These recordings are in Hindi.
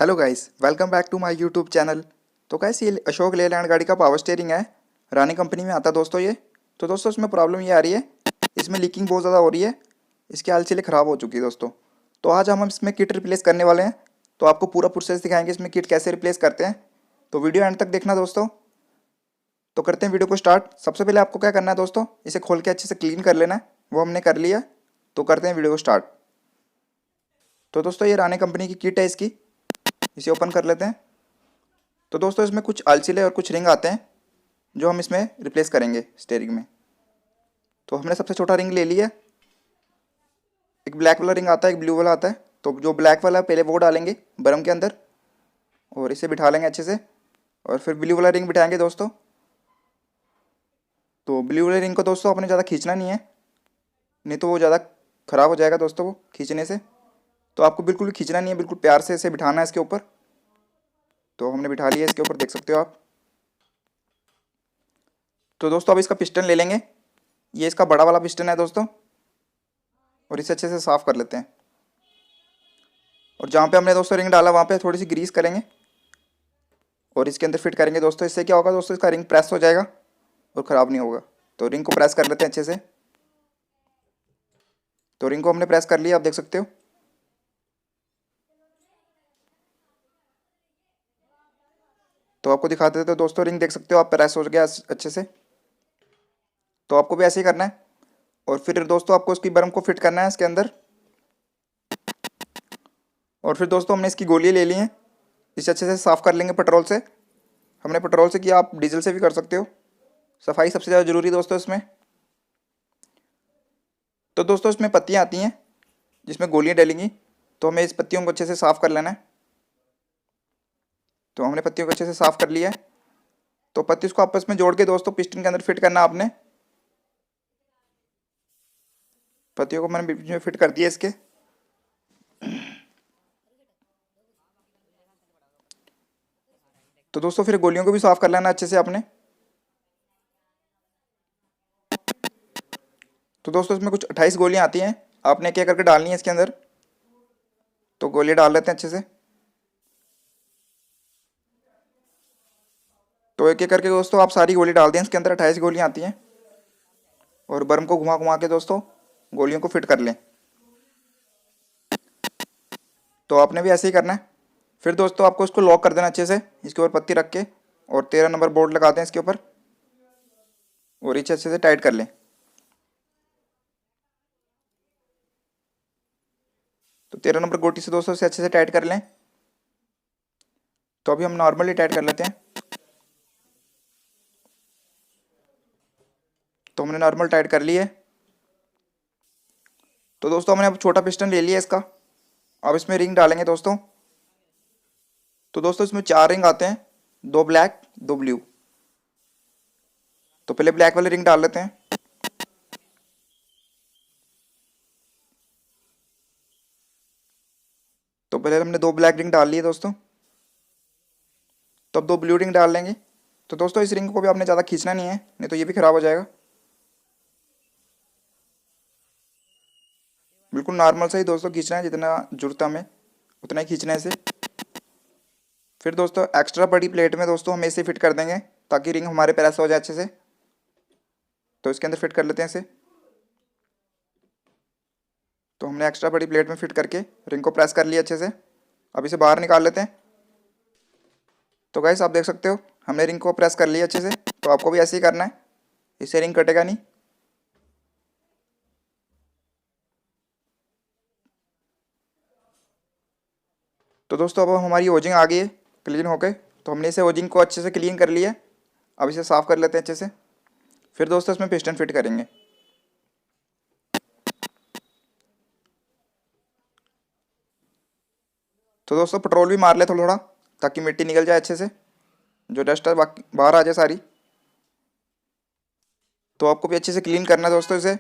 Hello guys, welcome back to my YouTube channel. तो गाइस, ये अशोक लेलैंड गाड़ी का पावर स्टीयरिंग है। रानी कंपनी में आता है दोस्तों ये। तो दोस्तों इसमें प्रॉब्लम ये आ रही है, इसमें लीकिंग बहुत ज़्यादा हो रही है। इसकी आलसीलें ख़राब हो चुकी है दोस्तों। तो आज हम इसमें किट रिप्लेस करने वाले हैं। तो आपको पूरा प्रोसेस दिखाएंगे इसमें किट कैसे रिप्लेस करते हैं। तो वीडियो एंड तक देखना दोस्तों। तो करते हैं वीडियो को स्टार्ट। सबसे पहले आपको क्या करना है दोस्तों, इसे खोल के अच्छे से क्लीन कर लेना है। वो हमने कर लिया। तो करते हैं वीडियो को स्टार्ट। तो दोस्तों ये रानी कंपनी की किट है इसकी। इसे ओपन कर लेते हैं। तो दोस्तों इसमें कुछ आलसीले और कुछ रिंग आते हैं जो हम इसमें रिप्लेस करेंगे स्टेयरिंग में। तो हमने सबसे छोटा रिंग ले लिया। एक ब्लैक वाला रिंग आता है, एक ब्लू वाला आता है। तो जो ब्लैक वाला पहले वो डालेंगे बरम के अंदर और इसे बिठा लेंगे अच्छे से। और फिर ब्लू वाला रिंग बिठाएंगे दोस्तों। तो ब्लू वाले रिंग को दोस्तों अपने ज़्यादा खींचना नहीं है, नहीं तो वो ज़्यादा ख़राब हो जाएगा दोस्तों वो खींचने से। तो आपको बिल्कुल भी खींचना नहीं है, बिल्कुल प्यार से इसे बिठाना है इसके ऊपर। तो हमने बिठा लिया इसके ऊपर, देख सकते हो आप। तो दोस्तों अब इसका पिस्टन ले लेंगे। ये इसका बड़ा वाला पिस्टन है दोस्तों। और इसे अच्छे से साफ़ कर लेते हैं। और जहाँ पे हमने दोस्तों रिंग डाला वहाँ पे थोड़ी सी ग्रीस करेंगे और इसके अंदर फिट करेंगे दोस्तों। इससे क्या होगा दोस्तों, इसका रिंग प्रेस हो जाएगा और ख़राब नहीं होगा। तो रिंग को प्रेस कर लेते हैं अच्छे से। तो रिंग को हमने प्रेस कर लिया, आप देख सकते हो। तो आपको दिखा देते हो दोस्तों, रिंग देख सकते हो आप, प्रेस हो गया अच्छे से। तो आपको भी ऐसे ही करना है। और फिर दोस्तों आपको इसकी बर्म को फिट करना है इसके अंदर। और फिर दोस्तों हमने इसकी गोलियाँ ले ली हैं। इसे अच्छे से साफ़ कर लेंगे पेट्रोल से। हमने पेट्रोल से किया, आप डीजल से भी कर सकते हो। सफाई सबसे ज़्यादा ज़रूरी है दोस्तों इसमें। तो दोस्तों इसमें पत्तियाँ आती हैं जिसमें गोलियाँ डलेंगी। तो हमें इस पत्तियों को अच्छे से साफ़ कर लेना है। तो हमने पत्तियों को अच्छे से साफ़ कर लिया है। तो पत्ती को आपस में जोड़ के दोस्तों पिस्टन के अंदर फिट करना है आपने। पत्तियों को मैंने बीच में फिट कर दिया इसके। तो दोस्तों फिर गोलियों को भी साफ़ कर लेना अच्छे से आपने। तो दोस्तों इसमें कुछ 28 गोलियां आती हैं, आपने क्या करके डालनी है इसके अंदर। तो गोलियां डाल लेते हैं अच्छे से। तो एक एक करके दोस्तों आप सारी गोली डाल दें इसके अंदर, 28 गोलियां आती हैं। और बर्म को घुमा घुमा के दोस्तों गोलियों को फिट कर लें। तो आपने भी ऐसे ही करना है। फिर दोस्तों आपको इसको लॉक कर देना अच्छे से, इसके ऊपर पत्ती रख के। और 13 नंबर बोल्ट लगा दें इसके ऊपर और इसे अच्छे से टाइट कर लें। तो 13 नंबर गोटी से दोस्तों इसे अच्छे से टाइट कर लें। तो अभी हम नॉर्मली टाइट कर लेते हैं। तो हमने नॉर्मल टाइट कर ली है। तो दोस्तों हमने अब छोटा पिस्टन ले लिया इसका। अब इसमें रिंग डालेंगे दोस्तों। तो दोस्तों इसमें 4 रिंग आते हैं, 2 ब्लैक 2 ब्लू। तो पहले ब्लैक वाले रिंग डाल लेते हैं। तो पहले हमने 2 ब्लैक रिंग डाल लिए दोस्तों। तो अब 2 ब्लू रिंग डाल लेंगे। तो दोस्तों इस रिंग को भी आपने ज़्यादा खींचना नहीं है, नहीं तो ये भी ख़राब हो जाएगा। बिल्कुल नॉर्मल से ही दोस्तों खींचना है, जितना जरूरत है हमें उतना ही खींचना है इसे। फिर दोस्तों एक्स्ट्रा बड़ी प्लेट में दोस्तों हम इसे फिट कर देंगे ताकि रिंग हमारे पैर ऐसा हो जाए अच्छे से। तो इसके अंदर फिट कर लेते हैं इसे। तो हमने एक्स्ट्रा बड़ी प्लेट में फिट करके रिंग को प्रेस कर लिया अच्छे से। अब इसे बाहर निकाल लेते हैं। तो गाइस आप देख सकते हो हमने रिंग को प्रेस कर लिया अच्छे से। तो आपको भी ऐसे ही करना है, इससे रिंग कटेगा नहीं। तो दोस्तों अब हमारी ओजिंग आ गई है क्लीन होके। तो हमने इसे ओजिंग को अच्छे से क्लीन कर लिया। अब इसे साफ़ कर लेते हैं अच्छे से। फिर दोस्तों इसमें पिस्टन फिट करेंगे। तो दोस्तों पेट्रोल भी मार ले थोड़ा थोड़ा ताकि मिट्टी निकल जाए अच्छे से, जो डस्ट है बाकी बाहर आ जाए सारी। तो आपको भी अच्छे से क्लीन करना है दोस्तों इसे।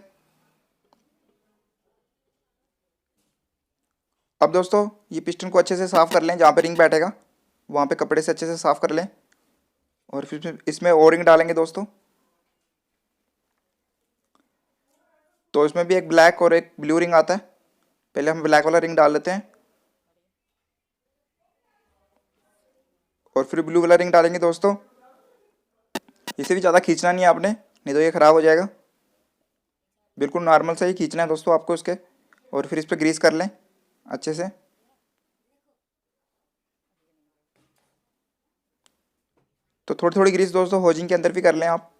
अब दोस्तों ये पिस्टन को अच्छे से साफ़ कर लें, जहाँ पे रिंग बैठेगा वहाँ पे कपड़े से अच्छे से साफ़ कर लें। और फिर इसमें और रिंग डालेंगे दोस्तों। तो इसमें भी एक ब्लैक और एक ब्लू रिंग आता है। पहले हम ब्लैक वाला रिंग डाल लेते हैं। और फिर ब्लू वाला रिंग डालेंगे दोस्तों। इसे भी ज़्यादा खींचना नहीं है आपने, नहीं तो ये ख़राब हो जाएगा। बिल्कुल नॉर्मल से ही खींचना है दोस्तों आपको इसके। और फिर इस पर ग्रीस कर लें अच्छे से। तो थोड़ी थोड़ी ग्रीस दोस्तों होजिंग के अंदर भी कर लें आप।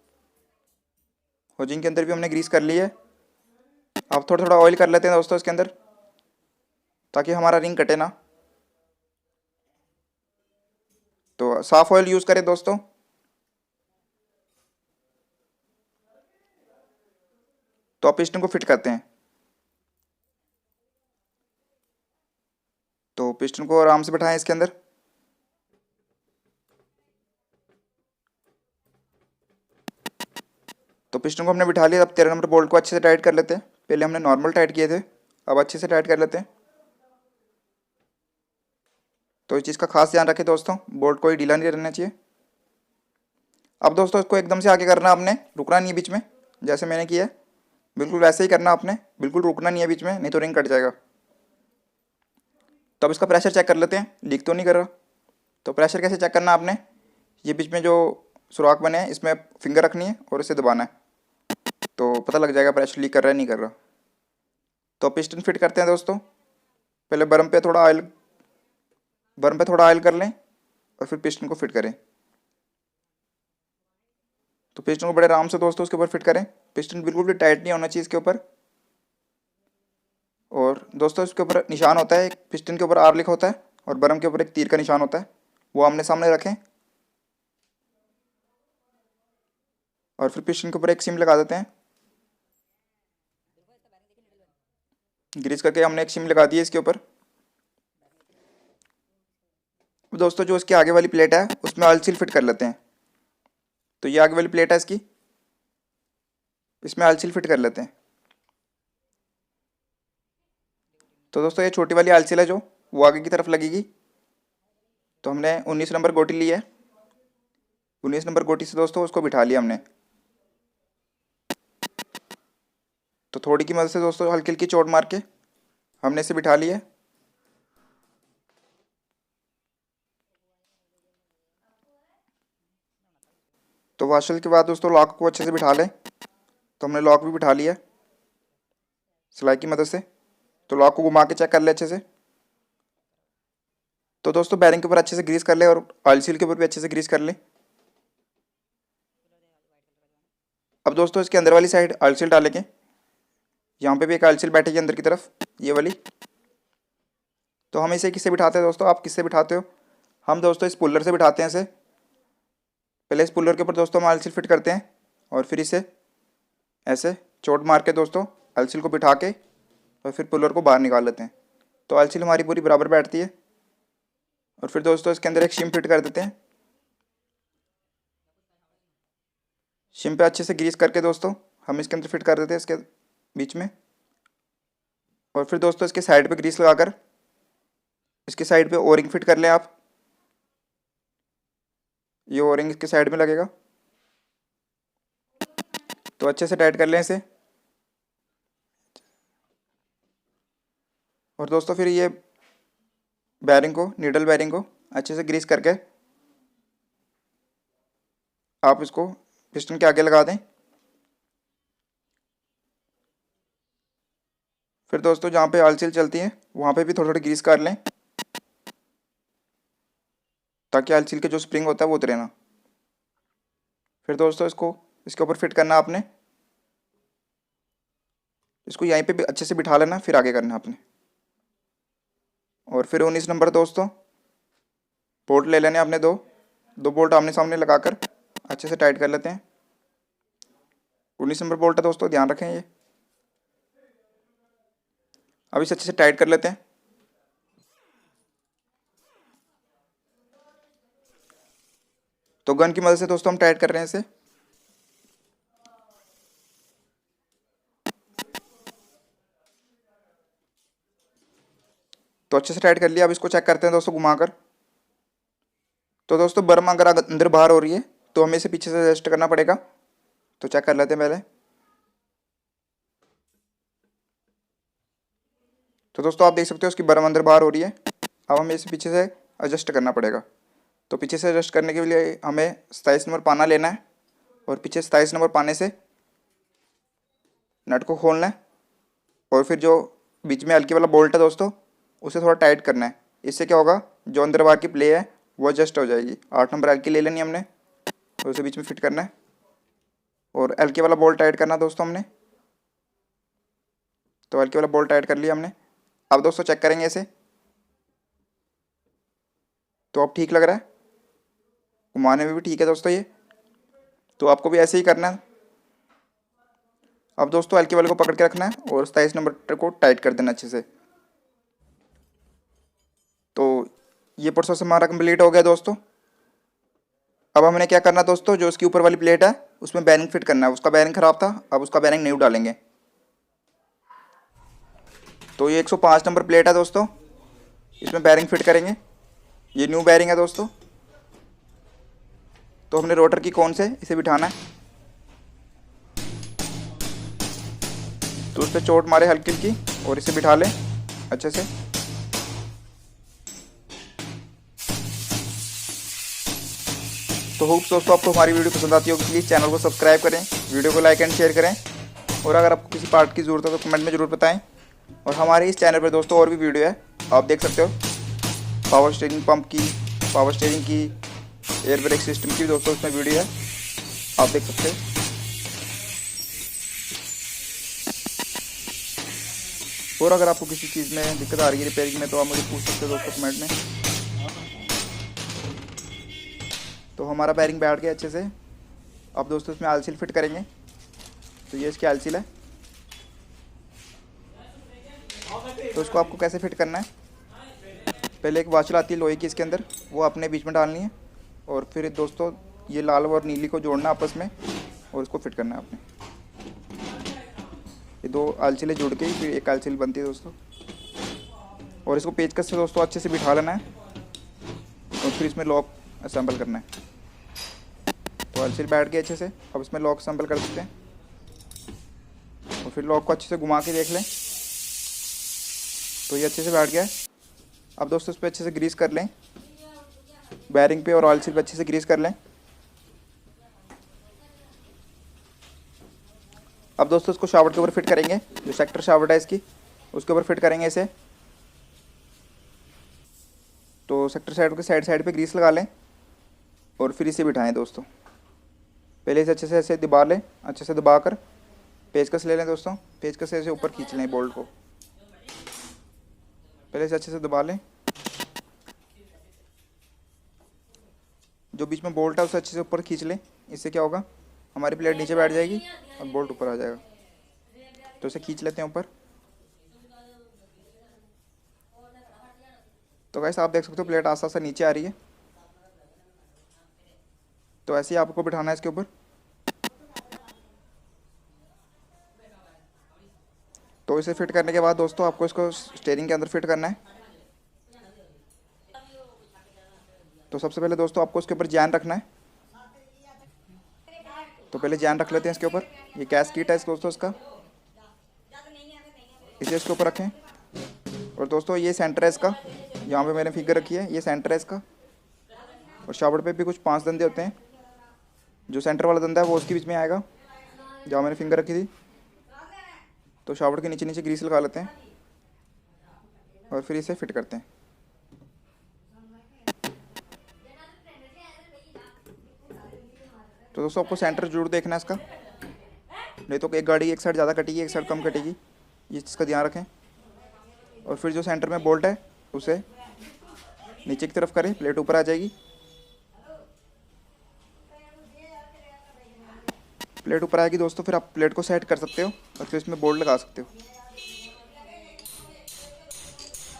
होजिंग के अंदर भी हमने ग्रीस कर ली है। अब थोड़ा थोड़ा ऑयल कर लेते हैं दोस्तों इसके अंदर, ताकि हमारा रिंग कटे ना। तो साफ ऑयल यूज़ करें दोस्तों। तो आप पिस्टन को फिट करते हैं। तो पिस्टन को आराम से बैठाएं इसके अंदर। तो पिस्टन को हमने बिठा लिया। अब 13 नंबर बोल्ट को अच्छे से टाइट कर लेते हैं। पहले हमने नॉर्मल टाइट किए थे, अब अच्छे से टाइट कर लेते हैं। तो इस चीज़ का खास ध्यान रखें दोस्तों, बोल्ट कोई ढीला नहीं रहना चाहिए। अब दोस्तों इसको एकदम से आगे करना आपने, रुकना नहीं है बीच में, जैसे मैंने किया है बिल्कुल वैसे ही करना आपने। बिल्कुल रुकना नहीं है बीच में, नहीं तो रिंग कट जाएगा। तो अब इसका प्रेशर चेक कर लेते हैं, लीक तो नहीं कर रहा। तो प्रेशर कैसे चेक करना आपने, ये बीच में जो सुराख बने हैं इसमें फिंगर रखनी है और इसे दबाना है, तो पता लग जाएगा प्रेशर लीक कर रहा है नहीं कर रहा। तो पिस्टन फिट करते हैं दोस्तों। पहले बर्म पे थोड़ा ऑयल कर लें और फिर पिस्टन को फिट करें। तो पिस्टन को बड़े आराम से दोस्तों उसके ऊपर फिट करें। पिस्टन बिल्कुल भी टाइट नहीं होना चाहिए इसके ऊपर। और दोस्तों इसके ऊपर निशान होता है, एक पिस्टन के ऊपर आर लिखा होता है और बर्म के ऊपर एक तीर का निशान होता है, वो आमने सामने रखें। और फिर पिस्टन के ऊपर एक सिम लगा देते हैं। ग्रीस करके हमने एक सिम लगा दी है इसके ऊपर। अब दोस्तों जो इसकी आगे वाली प्लेट है उसमें ऑयल सील फिट कर लेते हैं। तो ये आगे वाली प्लेट है इसकी, इसमें ऑयल सील फिट कर लेते हैं। तो दोस्तों ये छोटी वाली ऑयल सील है जो वो आगे की तरफ लगेगी। तो हमने 19 नंबर गोटी ली है। 19 नंबर गोटी से दोस्तों उसको बिठा लिया हमने। तो थोड़ी की मदद से दोस्तों हल्की हल्की चोट मार के हमने इसे बिठा लिया। तो वाशल के बाद दोस्तों लॉक को अच्छे से बिठा लें। तो हमने लॉक भी बिठा लिया सिलाई की मदद से। तो लॉक को घुमा के चेक कर ले अच्छे से। तो दोस्तों बैरिंग के ऊपर अच्छे से ग्रीस कर ले और ऑयल सील के ऊपर भी अच्छे से ग्रीस कर ले। अब दोस्तों इसके अंदर वाली साइड ऑयल सील डालेंगे। यहाँ पे भी एक ऑयल सील बैठेगी अंदर की तरफ, ये वाली। तो हम इसे किससे बिठाते हैं दोस्तों, आप किससे बिठाते हो? हम दोस्तों इस पुल्लर से बिठाते हैं इसे। पहले इस पुल्लर के ऊपर दोस्तों हम ऑयल सील फिट करते हैं और फिर इसे ऐसे चोट मार के दोस्तों ऑयल सील को बिठा के और फिर पुल्लर को बाहर निकाल लेते हैं। तो ऑयल सील हमारी पूरी बराबर बैठती है। और फिर दोस्तों इसके अंदर एक शिम फिट कर देते हैं। शिम पे अच्छे से ग्रीस करके दोस्तों हम इसके अंदर फिट कर देते हैं इसके बीच में। और फिर दोस्तों इसके साइड पे ग्रीस लगाकर इसके साइड पे ओरिंग फिट कर लें आप। ये ओरिंग इसके साइड में लगेगा, तो अच्छे से टाइट कर लें इसे। और दोस्तों फिर ये बैरिंग को, नीडल बैरिंग को अच्छे से ग्रीस करके आप इसको पिस्टन के आगे लगा दें। फिर दोस्तों जहाँ पे ऑयल सील चलती है वहाँ पे भी थोड़ी थोड़ी ग्रीस कर लें, ताकि ऑयल सील के जो स्प्रिंग होता है वो उतरे ना। फिर दोस्तों इसको इसके ऊपर फिट करना आपने। इसको यहीं पे भी अच्छे से बिठा लेना, फिर आगे करना आपने। और फिर 19 नंबर दोस्तों बोल्ट ले लेने आपने, दो दो बोल्ट आमने सामने लगाकर अच्छे से टाइट कर लेते हैं। 19 नंबर बोल्ट है दोस्तों, ध्यान रखें ये। अब इसे अच्छे से टाइट कर लेते हैं। तो गन की मदद से दोस्तों हम टाइट कर रहे हैं इसे। तो अच्छे से टाइट कर लिया। अब इसको चेक करते हैं दोस्तों घुमाकर। तो दोस्तों बर्म अगर अंदर बाहर हो रही है तो हमें इसे पीछे से एडजस्ट करना पड़ेगा। तो चेक कर लेते हैं पहले। तो दोस्तों आप देख सकते हो उसकी बर्म अंदर बाहर हो रही है। अब हमें इसे पीछे से एडजस्ट करना पड़ेगा। तो पीछे से एडजस्ट करने के लिए हमें 27 नंबर पाना लेना है और पीछे 27 नंबर पाने से नट को खोलना है और फिर जो बीच में हल्की वाला बोल्ट है दोस्तों उसे थोड़ा टाइट करना है। इससे क्या होगा, जो अंदर बाहर की प्ले है वो एडजस्ट हो जाएगी। 8 नंबर हल्की ले लेनी हमने और उसे बीच में फिट करना है और हल्की वाला बोल्ट टाइट करना है दोस्तों हमने। तो हल्की वाला बोल्ट टाइट कर लिया हमने। अब दोस्तों चेक करेंगे इसे, तो अब ठीक लग रहा है, घुमाने में भी ठीक है दोस्तों ये। तो आपको भी ऐसे ही करना है। अब दोस्तों हल्के वाले को पकड़ के रखना है और 27 नंबर को टाइट कर देना अच्छे से। तो ये प्रोसेस हमारा कंप्लीट हो गया दोस्तों। अब हमने क्या करना है दोस्तों, जो उसकी ऊपर वाली प्लेट है उसमें बेरिंग फिट करना है। उसका बेरिंग ख़राब था, अब उसका बेरिंग न्यू डालेंगे। तो ये 105 नंबर प्लेट है दोस्तों, इसमें बेरिंग फिट करेंगे। ये न्यू बेरिंग है दोस्तों। तो हमने रोटर की कोन से इसे बिठाना है। तो उस पर चोट मारे हल्की हल्की और इसे बिठा लें अच्छे से। तो होप्स दोस्तों आपको हमारी वीडियो पसंद आती होगी। प्लीज़ चैनल को सब्सक्राइब करें, वीडियो को लाइक एंड शेयर करें और अगर आपको किसी पार्ट की ज़रूरत है तो कमेंट में ज़रूर बताएं। और हमारे इस चैनल पर दोस्तों और भी वीडियो है, आप देख सकते हो। पावर स्टीयरिंग पंप की, पावर स्टीयरिंग की, एयर ब्रेक सिस्टम की दोस्तों उसमें वीडियो है, आप देख सकते हो। और अगर आपको किसी चीज़ में दिक्कत आ रही है रिपेयरिंग में तो आप मुझे पूछ सकते हो दोस्तों कमेंट में। तो हमारा बेरिंग बैठ गया अच्छे से। अब दोस्तों इसमें आलसील फिट करेंगे। तो ये इसकी आलसील है। तो इसको आपको कैसे फिट करना है, पहले एक वाचल आती है लोहे की इसके अंदर, वो अपने बीच में डालनी है और फिर दोस्तों ये लाल और नीली को जोड़ना आपस में और इसको फिट करना है आपने। ये दो आलसीलें जुड़ के ही फिर एक आलसील बनती है दोस्तों। और इसको पेचकस से दोस्तों अच्छे से बिठा लेना है और फिर इसमें लॉक असेंबल करना है। तो आलसील बैठ गए अच्छे से। अब इसमें लॉक असेंबल कर सकते हैं और फिर लॉक को अच्छे से घुमा के देख लें। तो ये अच्छे से बैठ गया है। अब दोस्तों इस पर अच्छे से ग्रीस कर लें, बैरिंग पे और ऑयल सील पे अच्छे से ग्रीस कर लें। अब दोस्तों इसको शाफ्ट के ऊपर फिट करेंगे, जो सेक्टर शाफ्ट है इसकी उसके ऊपर फिट करेंगे इसे। तो सेक्टर साइड के साइड साइड पे ग्रीस लगा लें और फिर इसे बिठाएं दोस्तों। पहले इसे अच्छे से ऐसे दबा लें, अच्छे से दबा कर पेचकस ले लें दोस्तों। पेचकस से ऐसे ऊपर खींच लें बोल्ट को, पहले इसे अच्छे से दबा लें। जो बीच में बोल्ट है उसे अच्छे से ऊपर खींच लें। इससे क्या होगा, हमारी प्लेट नीचे बैठ जाएगी और बोल्ट ऊपर आ जाएगा। तो इसे खींच लेते हैं ऊपर। तो गाइस आप देख सकते हो प्लेट आस्ते आस्ते नीचे आ रही है। तो ऐसे ही आपको बिठाना है इसके ऊपर। तो इसे फिट करने के बाद दोस्तों आपको इसको स्टीयरिंग के अंदर फिट करना है। तो सबसे पहले दोस्तों आपको इसके ऊपर जैन रखना है। तो पहले जैन रख लेते हैं इसके ऊपर। ये कैस किट है दोस्तों इसका, इसे इसके ऊपर रखें। और दोस्तों ये सेंटर है इसका, यहाँ पे मैंने फिगर रखी है, ये सेंटर है इसका। और शाफ्ट पे भी कुछ 5 धंधे होते हैं। जो सेंटर वाला धंधा है वो उसके बीच में आएगा जहाँ मैंने फिंगर रखी थी। तो शाफ्ट के नीचे नीचे ग्रीस लगा लेते हैं और फिर इसे फिट करते हैं। तो दोस्तों आपको सेंटर जरूर देखना है इसका, नहीं तो एक गाड़ी एक साइड ज़्यादा कटेगी एक साइड कम कटेगी, ये चीज़ का ध्यान रखें। और फिर जो सेंटर में बोल्ट है उसे नीचे की तरफ करें, प्लेट ऊपर आ जाएगी। प्लेट ऊपर आएगी दोस्तों, फिर आप प्लेट को सेट कर सकते हो और फिर इसमें बोल्ट लगा सकते हो।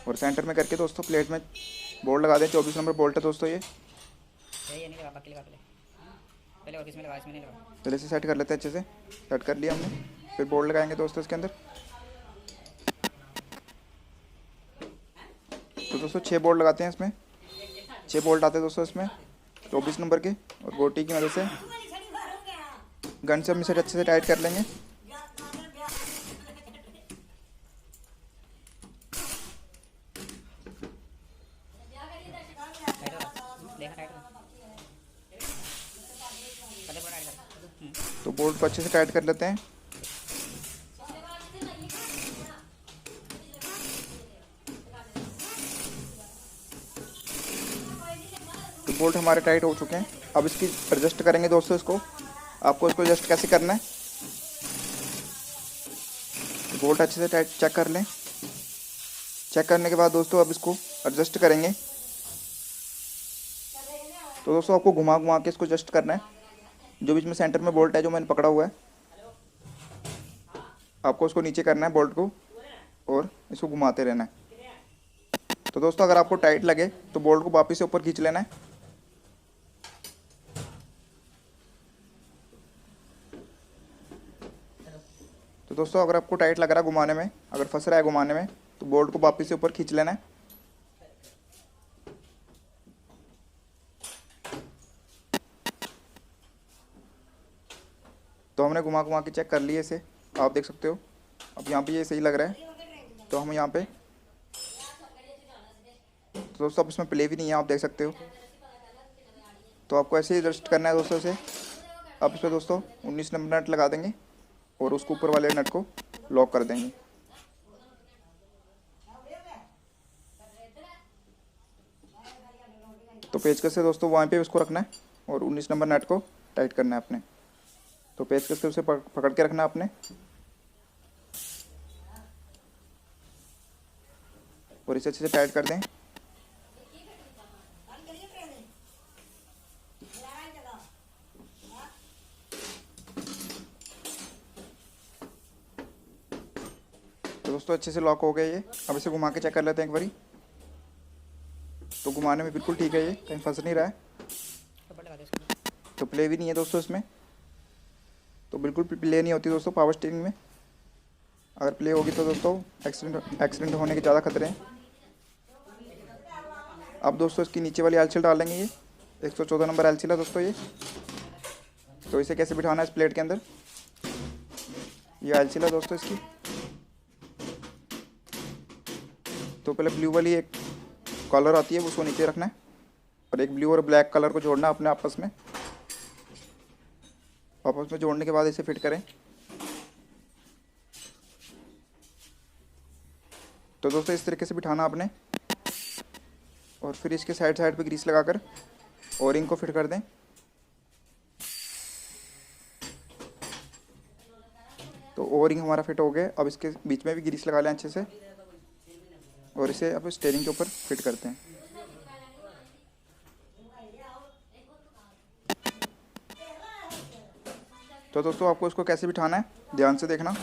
और सेंटर में करके दोस्तों प्लेट में बोल्ट लगा दें। 24 नंबर बोल्ट है दोस्तों ये। पहले से सेट कर लेते हैं, अच्छे से सेट कर लिया हमने। फिर बोल्ट लगाएंगे दोस्तों इसके अंदर। तो दोस्तों 6 बोल्ट लगाते हैं इसमें। 6 बोल्ट आते हैं दोस्तों इसमें 24 नंबर के। और गोटी की मदद से गन से हम इसे अच्छे से टाइट कर लेंगे। तो बोल्ट को अच्छे से टाइट कर लेते हैं। तो बोल्ट हमारे टाइट हो चुके हैं। अब इसकी एडजस्ट करेंगे दोस्तों। इसको आपको इसको एडजस्ट कैसे करना है, तो बोल्ट अच्छे से टाइट चेक कर लें। चेक करने के बाद दोस्तों अब इसको एडजस्ट करेंगे। तो दोस्तों आपको घुमा घुमा के इसको एडजस्ट करना है। जो बीच में सेंटर में बोल्ट है जो मैंने पकड़ा हुआ है, आपको उसको नीचे करना है बोल्ट को और इसको घुमाते रहना है। तो दोस्तों अगर आपको टाइट लगे तो बोल्ट को वापस से ऊपर खींच लेना है। तो दोस्तों अगर आपको टाइट लग रहा है घुमाने में, अगर फंस रहा है घुमाने में, तो बोल्ट को वापस से ऊपर खींच लेना है। तो हमने घुमा घुमा के चेक कर लिए इसे, आप देख सकते हो। अब यहाँ पे ये सही लग रहा है, तो हम यहाँ पे, तो दोस्तों अब इसमें प्ले भी नहीं है, आप देख सकते हो। तो आपको ऐसे ही एडजस्ट करना है दोस्तों से। अब इसमें दोस्तों 19 नंबर नट लगा देंगे और उसको ऊपर वाले नट को लॉक कर देंगे। तो पेचकस से दोस्तों वहाँ पे उसको रखना है और 19 नंबर नट को टाइट करना है अपने। तो पेचकस से उसे पकड़ के रखना है आपने और इसे अच्छे से टाइट कर दें। तो दोस्तों अच्छे से लॉक हो गया ये। अब इसे घुमा के चेक कर लेते हैं एक बारी। तो घुमाने में बिल्कुल ठीक है, ये कहीं फंस नहीं रहा है। तो प्ले भी नहीं है दोस्तों इसमें, तो बिल्कुल प्ले नहीं होती दोस्तों पावर स्टीयरिंग में। अगर प्ले होगी तो दोस्तों एक्सीडेंट होने के ज़्यादा खतरे हैं। अब दोस्तों इसकी नीचे वाली एलसील डालेंगे। ये 114 नंबर एलसील है दोस्तों ये। तो इसे कैसे बिठाना है इस प्लेट के अंदर, ये एलसील है दोस्तों इसकी। तो पहले ब्लू वाली एक कलर आती है उसको नीचे रखना है और एक ब्लू और ब्लैक कलर को जोड़ना है अपने आपस में। जोड़ने के बाद इसे फिट करें। तो दोस्तों इस तरीके से बिठाना आपने और फिर इसके साइड पे ग्रीस लगाकर ओरिंग को फिट कर दें। तो ओरिंग हमारा फिट हो गया। अब इसके बीच में भी ग्रीस लगा लें अच्छे से और इसे अब स्टीयरिंग के ऊपर फिट करते हैं। तो दोस्तों आपको इसको कैसे बिठाना है ध्यान से देखना।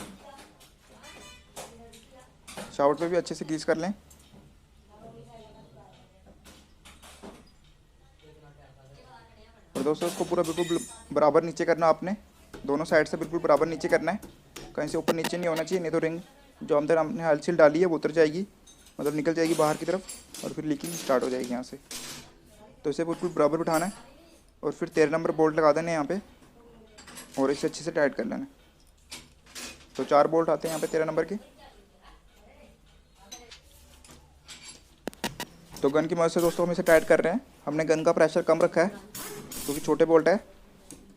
शाफ्ट पे भी अच्छे से ग्रीस कर लें। और दोस्तों इसको पूरा बिल्कुल बराबर नीचे करना आपने, दोनों साइड से बिल्कुल बराबर नीचे करना है। कहीं से ऊपर नीचे नहीं होना चाहिए, नहीं तो रिंग जो अंदर हमने एलसील डाली है वो उतर जाएगी, मतलब निकल जाएगी बाहर की तरफ और फिर लीकिंग स्टार्ट हो जाएगी यहाँ से। तो इसे बिल्कुल बराबर बिठाना है और फिर 13 नंबर बोल्ट लगा देना है यहाँ पे और इसे अच्छे से टाइट कर लेना। तो 4 बोल्ट आते हैं यहाँ पे 13 नंबर के। तो गन की मदद से दोस्तों हम इसे टाइट कर रहे हैं। हमने गन का प्रेशर कम रखा है क्योंकि छोटे बोल्ट है,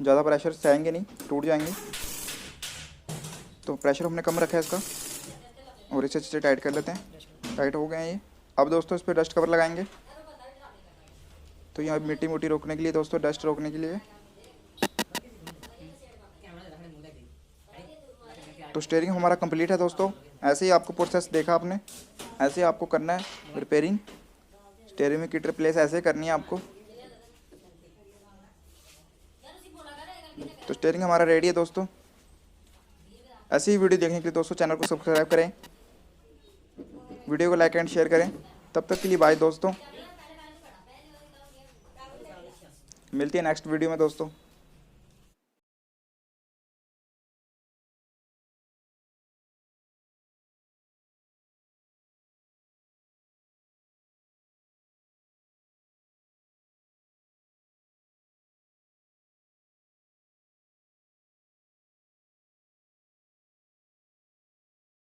ज़्यादा प्रेशर से आएंगे नहीं, टूट जाएंगे। तो प्रेशर हमने कम रखा है इसका और इसे अच्छे से टाइट कर लेते हैं। टाइट हो गए हैं ये। अब दोस्तों इस पर डस्ट कवर लगाएंगे। तो यहाँ मिट्टी मोटी रोकने के लिए दोस्तों, डस्ट रोकने के लिए। तो स्टीयरिंग हमारा कंप्लीट है दोस्तों। ऐसे ही आपको प्रोसेस देखा आपने, ऐसे ही आपको करना है रिपेयरिंग। स्टीयरिंग में किट रिप्लेस ऐसे करनी है आपको। तो स्टीयरिंग हमारा रेडी है दोस्तों। ऐसी ही वीडियो देखने के लिए दोस्तों चैनल को सब्सक्राइब करें, वीडियो को लाइक एंड शेयर करें। तब तक के लिए बाय दोस्तों, मिलती है नेक्स्ट वीडियो में दोस्तों।